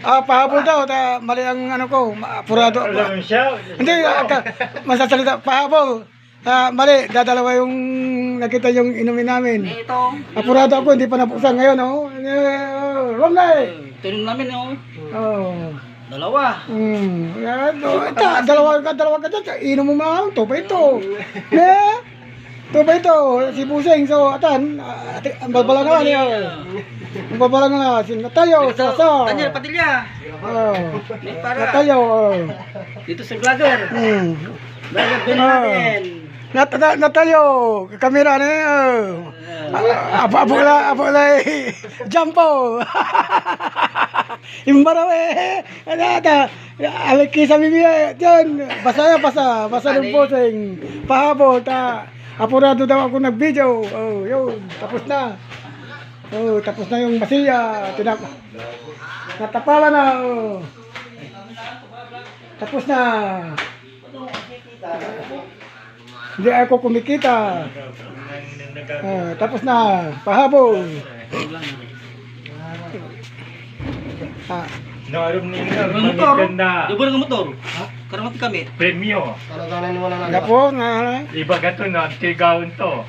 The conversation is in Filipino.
pahabol daw, mali ang ano ko, apurado. Alam siya. Hindi, masasalita, pahabol. Mali, dadalawa yung nakita yung inumin namin. Ito. Apurado ako, hindi pa napusan ngayon, oh. Wrong guy. Tunog namin, oh. Oh. Dalawa. Yan, dalawa ka dyan, inom mo mga to pa ito. Ne? To pa ito, si Buseng, so, atan, ang babala nga niya. Ang babala nga, si Natayo, Sasa. Daniel Padilla. Natayo, Dito sa vlogger. Vlogger din natin. Natayo, kamera niya. Abula, Jampo. Imbaraw kisah bibi dyan, basa ng Buseng. Pahabol, apurado daw ako nag-video. Yun, tapos na. Tapos na yung basiya. Natapala na. Tapos na. Hindi ako kumikita. Tapos na. Pahabol. Naroon ninyo. Motor. Maganda. Di ba ng motor? Karamati kami. Premyo. Nga po, nga. Iba ka to na. Tigawin to.